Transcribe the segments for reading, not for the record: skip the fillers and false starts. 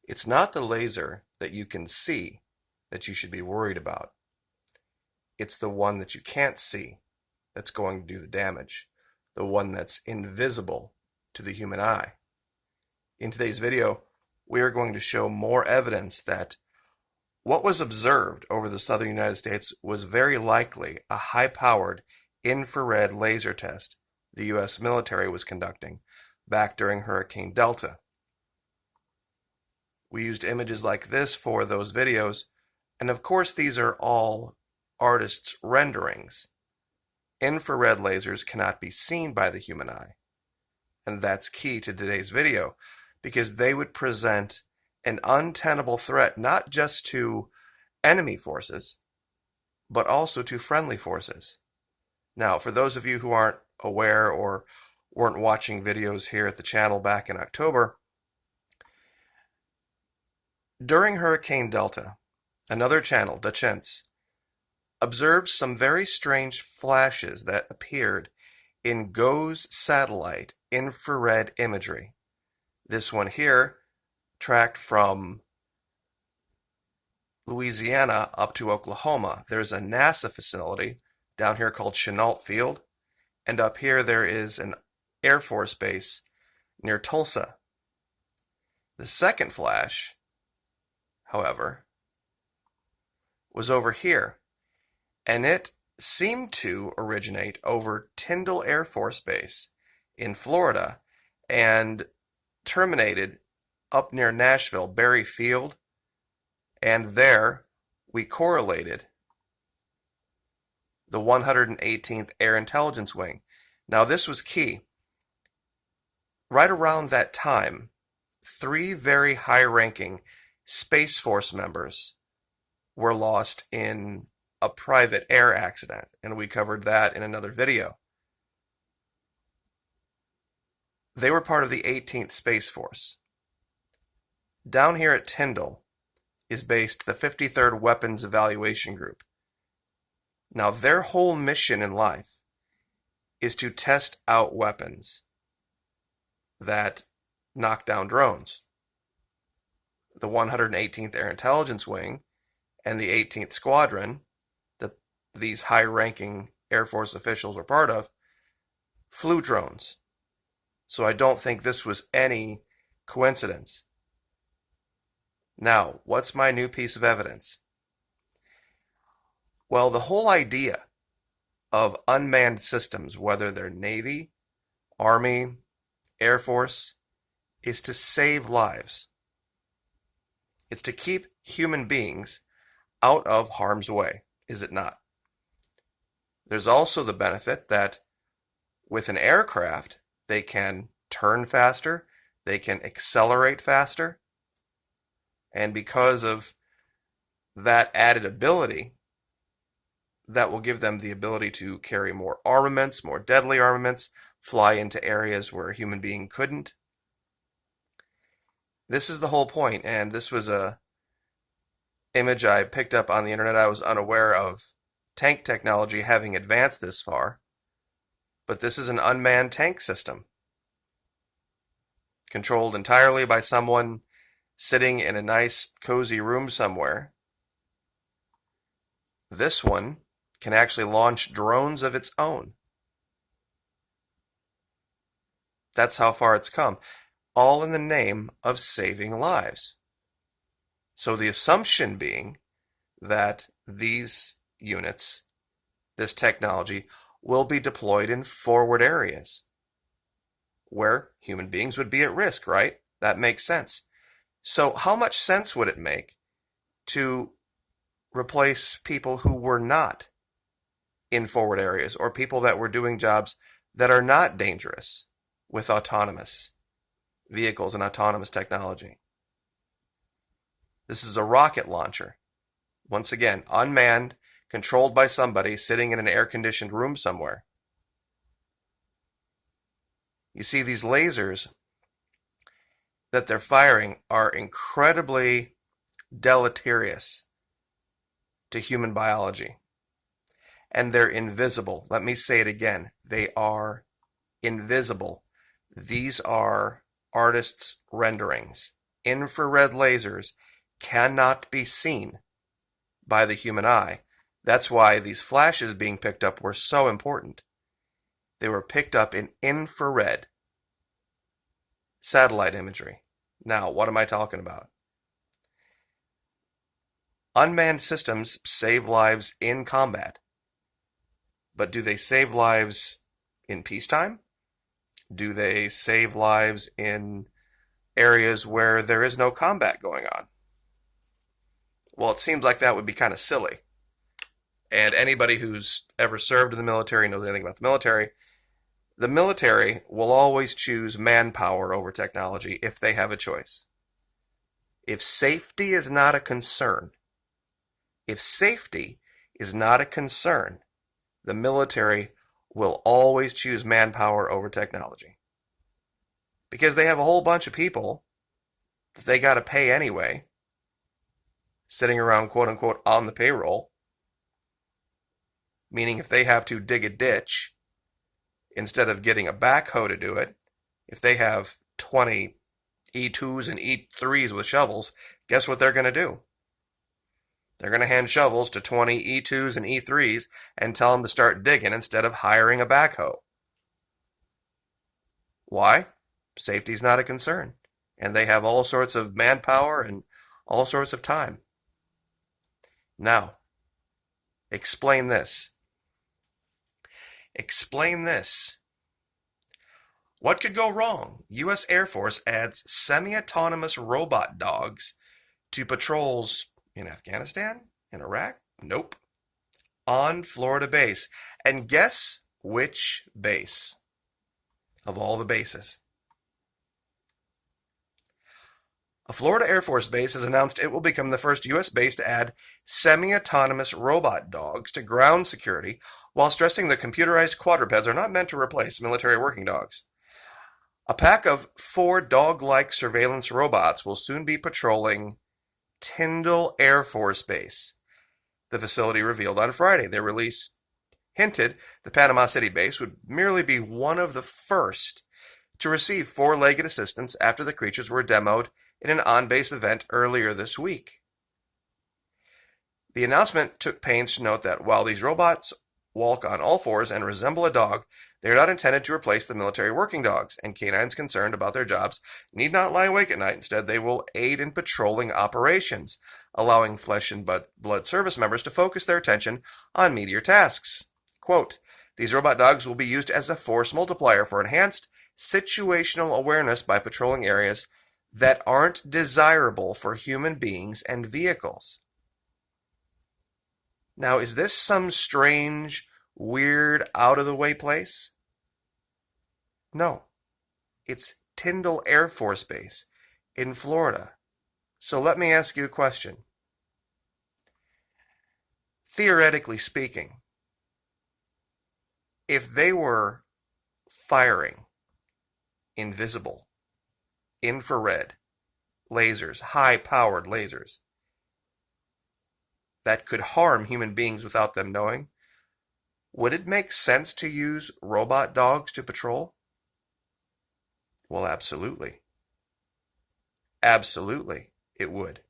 It's not the laser that you can see that you should be worried about. It's the one that you can't see that's going to do the damage, the one that's invisible to the human eye. In today's video, we are going to show more evidence that what was observed over the southern United States was very likely a high-powered infrared laser test the U.S. military was conducting back during Hurricane Delta. We used images like this for those videos, and of course these are all artists' renderings. Infrared lasers cannot be seen by the human eye, and that's key to today's video, because they would present an untenable threat not just to enemy forces, but also to friendly forces. Now, for those of you who aren't aware or weren't watching videos here at the channel back in October, during Hurricane Delta, another channel, Dachence, observed some very strange flashes that appeared in GOES satellite infrared imagery. This one here tracked from Louisiana up to Oklahoma. There's a NASA facility down here called Chenault Field, and up here there is an Air Force base near Tulsa. The second flash, however, was over here, and it seemed to originate over Tyndall Air Force Base in Florida and terminated up near Nashville, Berry Field, and there we correlated the 118th Air Intelligence Wing. Now this was key. Right around that time, 3 very high-ranking Space Force members were lost in a private air accident, and we covered that in another video. They were part of the 18th Space Force. Down here at Tyndall is based the 53rd Weapons Evaluation Group. Now, their whole mission in life is to test out weapons that knock down drones. The 118th Air Intelligence Wing and the 18th Squadron, that these high-ranking Air Force officials were part of, flew drones. So I don't think this was any coincidence. Now, what's my new piece of evidence? Well, the whole idea of unmanned systems, whether they're Navy, Army, Air Force, is to save lives. It's to keep human beings out of harm's way, is it not? There's also the benefit that with an aircraft, they can turn faster, they can accelerate faster, and because of that added ability, that will give them the ability to carry more armaments, more deadly armaments, fly into areas where a human being couldn't. This is the whole point, and this was a image I picked up on the internet. I was unaware of tank technology having advanced this far, but this is an unmanned tank system, controlled entirely by someone sitting in a nice, cozy room somewhere. This one can actually launch drones of its own. That's how far it's come, all in the name of saving lives. So the assumption being that these units, this technology, will be deployed in forward areas where human beings would be at risk, right? That makes sense. So how much sense would it make to replace people who were not in forward areas, or people that were doing jobs that are not dangerous, with autonomous vehicles and autonomous technology? This is a rocket launcher. Once again, unmanned, controlled by somebody sitting in an air-conditioned room somewhere. You see, these lasers that they're firing are incredibly deleterious to human biology. And they're invisible. Let me say it again. They are invisible. These are artists' renderings infrared lasers cannot be seen by the human eye. That's why these flashes being picked up were so important. They were picked up in infrared satellite imagery. Now, what am I talking about? Unmanned systems save lives in combat. But do they save lives in peacetime? Do they save lives in areas where there is no combat going on? Well, it seems like that would be kind of silly. And anybody who's ever served in the military knows anything about the military. The military will always choose manpower over technology if they have a choice. If safety is not a concern, the military will always choose manpower over technology. Because they have a whole bunch of people that they got to pay anyway, sitting around quote unquote on the payroll. Meaning if they have to dig a ditch, instead of getting a backhoe to do it, if they have 20 E2s and E3s with shovels, guess what they're going to do? They're going to hand shovels to 20 E2s and E3s and tell them to start digging instead of hiring a backhoe. Why? Safety's not a concern. And they have all sorts of manpower and all sorts of time. Now, explain this. Explain this. What could go wrong? U.S. Air Force adds semi-autonomous robot dogs to patrols in Afghanistan? In Iraq? Nope. On Florida base. And guess which base of all the bases? A Florida Air Force base has announced it will become the first U.S. base to add semi-autonomous robot dogs to ground security, while stressing that computerized quadrupeds are not meant to replace military working dogs. A pack of 4 dog-like surveillance robots will soon be patrolling Tyndall Air Force Base, the facility revealed on Friday. Their release hinted the Panama City base would merely be one of the first to receive 4-legged assistance after the creatures were demoed in an on-base event earlier this week. The announcement took pains to note that while these robots walk on all fours and resemble a dog, they are not intended to replace the military working dogs, and canines concerned about their jobs need not lie awake at night. Instead, they will aid in patrolling operations, allowing flesh and blood service members to focus their attention on meatier tasks. Quote, these robot dogs will be used as a force multiplier for enhanced situational awareness by patrolling areas that aren't desirable for human beings and vehicles. Now, is this some strange, weird, out-of-the-way place? No. It's Tyndall Air Force Base in Florida. So let me ask you a question. Theoretically speaking, if they were firing invisible, infrared lasers, high-powered lasers, that could harm human beings without them knowing, would it make sense to use robot dogs to patrol? Well, absolutely. Absolutely, it would.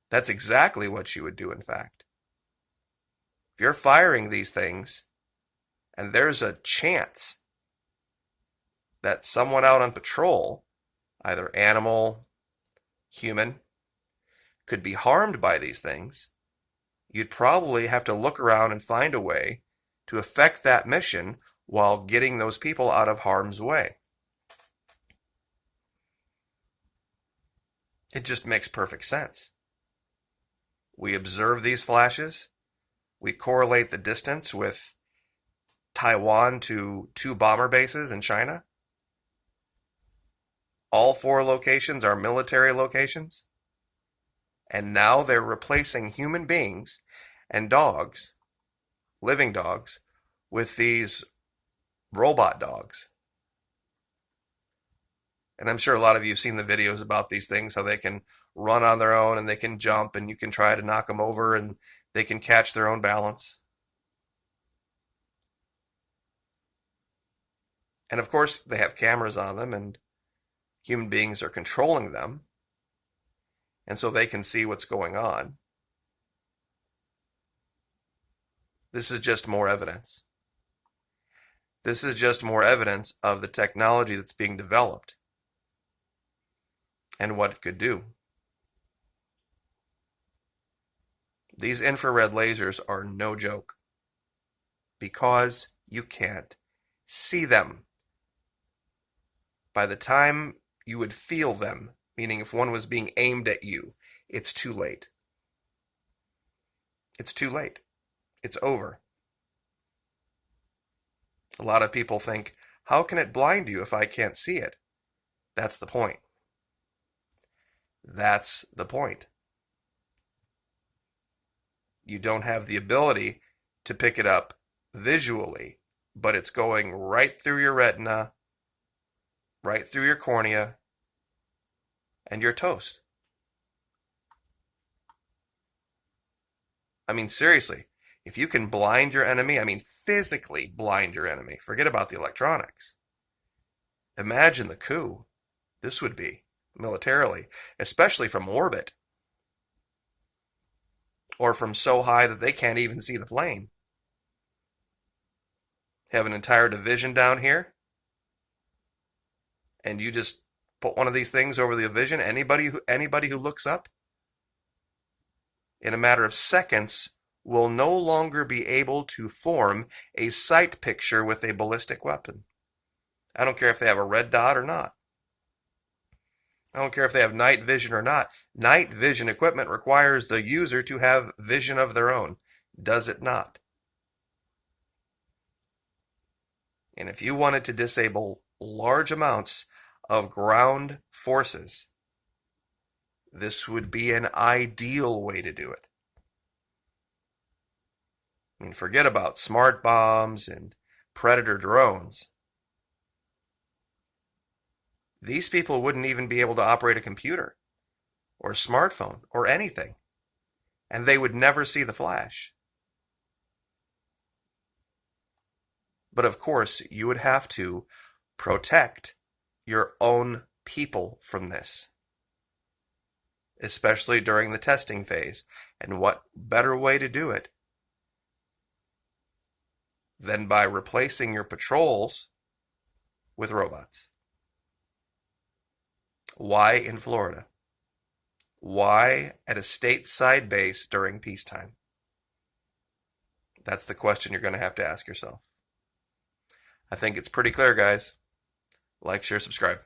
That's exactly what you would do, in fact. If you're firing these things, and there's a chance that someone out on patrol, either animal, human, could be harmed by these things, you'd probably have to look around and find a way to effect that mission while getting those people out of harm's way. It just makes perfect sense. We observe these flashes. We correlate the distance with Taiwan to 2 bomber bases in China. All 4 locations are military locations. And now they're replacing human beings and dogs, living dogs, with these robot dogs. And I'm sure a lot of you have seen the videos about these things, how they can run on their own and they can jump and you can try to knock them over and they can catch their own balance. And of course, they have cameras on them, and human beings are controlling them, and so they can see what's going on. This is just more evidence. This is just more evidence of the technology that's being developed and what it could do. These infrared lasers are no joke because you can't see them. By the time you would feel them, meaning if one was being aimed at you, it's too late. It's too late. It's over. A lot of people think, how can it blind you if I can't see it? That's the point. That's the point. You don't have the ability to pick it up visually, but it's going right through your retina, right through your cornea, and you're toast. I mean, seriously, if you can blind your enemy, I mean, physically blind your enemy, forget about the electronics. Imagine the coup this would be militarily, especially from orbit, or from so high that they can't even see the plane. Have an entire division down here, and you just put one of these things over the division. Anybody who looks up, in a matter of seconds, will no longer be able to form a sight picture with a ballistic weapon. I don't care if they have a red dot or not. I don't care if they have night vision or not. Night vision equipment requires the user to have vision of their own. Does it not? And if you wanted to disable large amounts of ground forces, this would be an ideal way to do it. I mean, forget about smart bombs and predator drones. These people wouldn't even be able to operate a computer or a smartphone or anything, and they would never see the flash. But of course, you would have to protect your own people from this, especially during the testing phase. And what better way to do it than by replacing your patrols with robots? Why in Florida? Why at a stateside base during peacetime? That's the question you're going to have to ask yourself. I think it's pretty clear, guys. Like, share, subscribe.